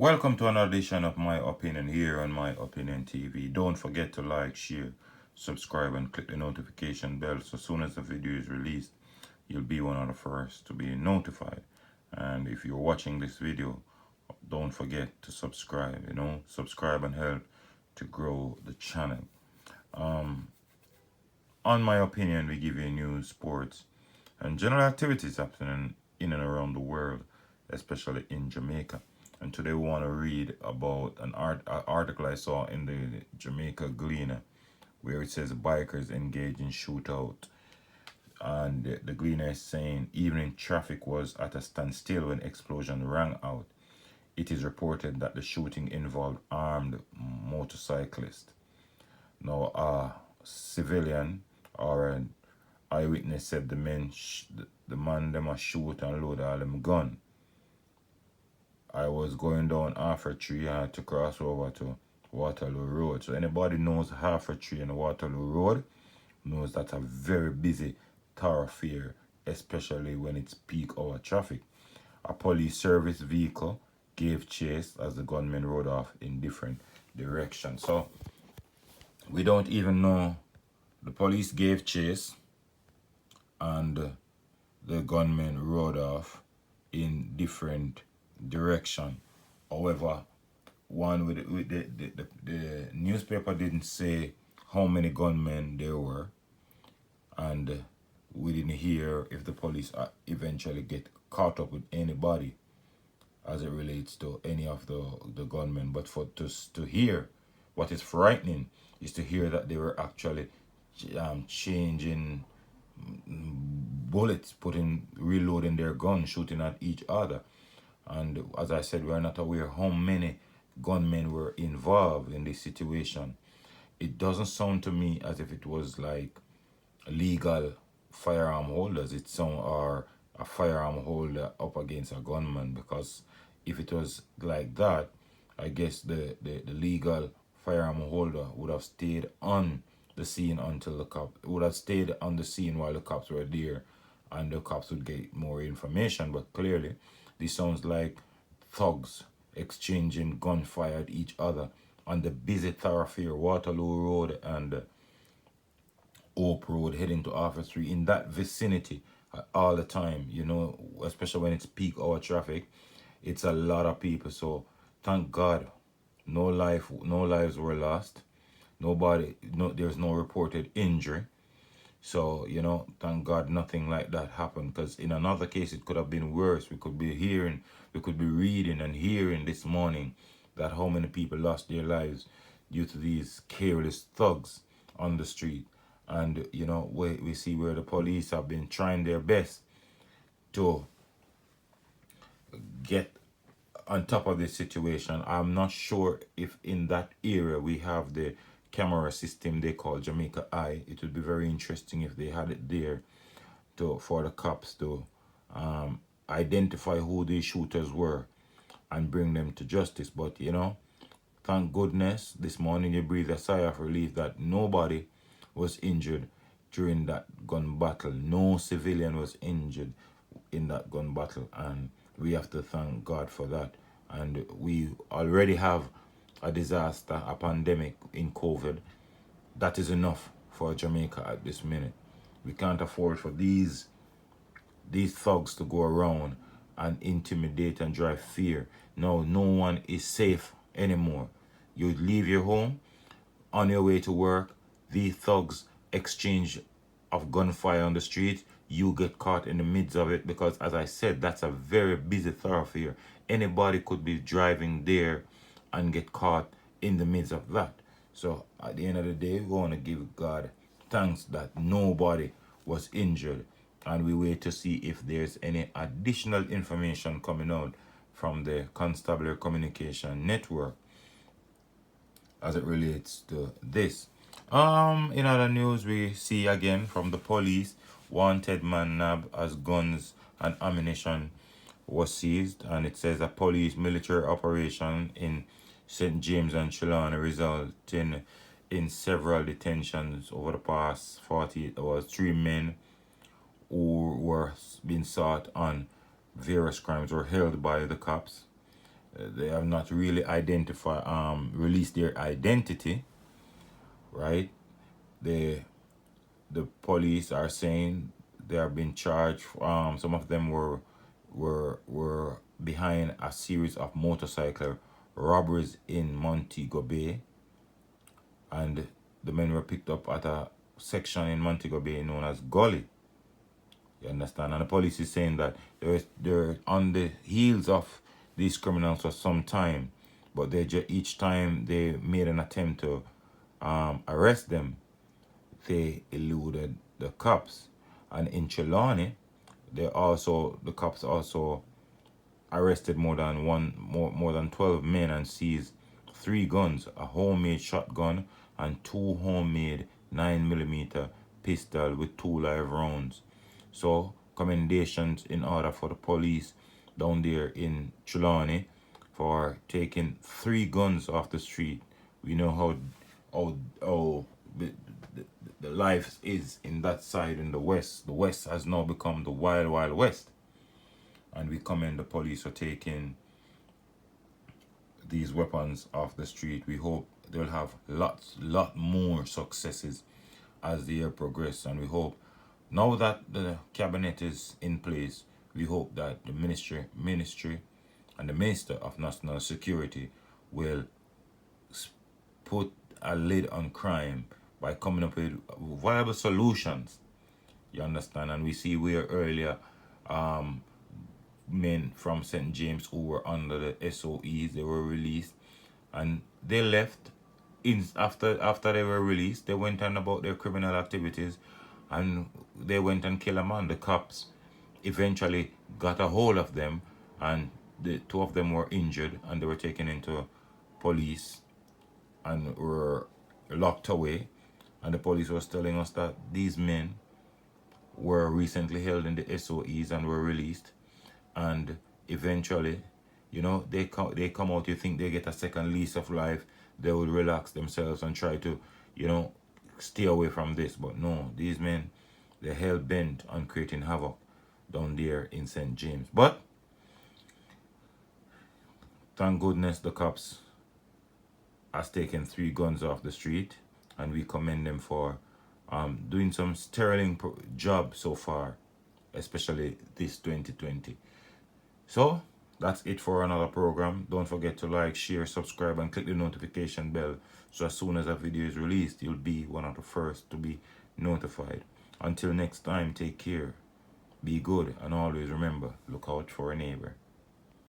Welcome to another edition of My Opinion here on My Opinion TV. Don't forget to like, share, subscribe, and click the notification bell so as soon as the video is released, you'll be one of the first to be notified. And if you're watching this video, don't forget to subscribe, subscribe and help to grow the channel. On My Opinion, we give you news, sports, and general activities happening in and around the world, especially in Jamaica. And today we want to read about an article I saw in the Jamaica Gleaner where it says bikers engage in shootout. And the Gleaner is saying evening traffic was at a standstill when explosion rang out. It is reported that the shooting involved armed motorcyclists. Now, a civilian or an eyewitness said the man them a shoot and load all them gun. I was going down Halford Tree. I had to cross over to Waterloo Road. So anybody knows Halford Tree and Waterloo Road knows that's a very busy thoroughfare, especially when it's peak hour traffic. A police service vehicle gave chase as the gunmen rode off in different directions. So we don't even know. The police gave chase and the gunmen rode off in different direction. However, one with the newspaper didn't say how many gunmen there were, and we didn't hear if the police eventually get caught up with anybody as it relates to any of the gunmen. But to hear, what is frightening is to hear that they were actually changing bullets, reloading their guns, shooting at each other. And as I said, we are not aware how many gunmen were involved in this situation. It doesn't sound to me as if it was like legal firearm holders. It sounds or a firearm holder up against a gunman, because if it was like that, I guess the legal firearm holder would have stayed on the scene until the cop would have stayed on the scene while the cops were there, and the cops would get more information. But clearly, this sounds like thugs exchanging gunfire at each other on the busy thoroughfare, Waterloo Road and Oak Road, heading to Halford Street, in that vicinity all the time, especially when it's peak hour traffic. It's a lot of people. So thank God no lives were lost. There's no reported injury. So, thank God nothing like that happened, because in another case it could have been worse. We could be reading and hearing this morning that how many people lost their lives due to these careless thugs on the street. And, we see where the police have been trying their best to get on top of this situation. I'm not sure if in that area we have the camera system they call Jamaica Eye. It would be very interesting if they had it there for the cops to identify who these shooters were and bring them to justice. But thank goodness this morning you breathe a sigh of relief that nobody was injured during that gun battle. No civilian was injured in that gun battle, and we have to thank God for that. And we already have a disaster, a pandemic in COVID. That is enough for Jamaica at this minute. We can't afford for these thugs to go around and intimidate and drive fear. No one is safe anymore. You leave your home, on your way to work, these thugs exchange of gunfire on the street. You get caught in the midst of it, because, as I said, that's a very busy thoroughfare. Anybody could be driving there and get caught in the midst of that. So at the end of the day, we want to give God thanks that nobody was injured, and we wait to see if there's any additional information coming out from the Constabulary Communication Network as it relates to this. In other news, we see again from the police, wanted man nabbed as guns and ammunition was seized, and it says a police military operation in St. James and Trelawney resulting in several detentions over the past 48 hours. 3 men who were being sought on various crimes were held by the cops, They have not really released their identity, right? The the police are saying they have been charged. Some of them were behind a series of motorcycle robberies in Montego Bay, and the men were picked up at a section in Montego Bay known as Gully. You understand? And the police is saying that they're on the heels of these criminals for some time, but each time they made an attempt to arrest them, they eluded the cops. And in Trelawney, the cops also arrested more than 12 men and seized 3 guns, a homemade shotgun and 2 homemade 9mm pistol with 2 live rounds. So commendations in order for the police down there in Trelawney for taking 3 guns off the street. We know how the life is in that side in the West. The West has now become the wild, wild West. And we commend the police for taking these weapons off the street. We hope they'll have lot more successes as the year progresses. And we hope now that the cabinet is in place, we hope that the ministry and the Minister of National Security will put a lid on crime by coming up with viable solutions. You understand? And we see where earlier men from St. James who were under the SOEs, they were released and they left. After they were released, they went on about their criminal activities and they went and killed a man. The cops eventually got a hold of them, and the 2 of them were injured and they were taken into police and were locked away. And the police was telling us that these men were recently held in the SOEs and were released, and eventually, they come out. You think they get a second lease of life, they would relax themselves and try to, stay away from this. But no, these men, they're hell bent on creating havoc down there in St. James. But thank goodness the cops has taken 3 guns off the street, and we commend them for doing some sterling job so far, especially this 2020. So that's it for another program. Don't forget to like, share, subscribe, and click the notification bell, so as soon as a video is released, you'll be one of the first to be notified. Until next time, take care, be good, and always remember, look out for a neighbor.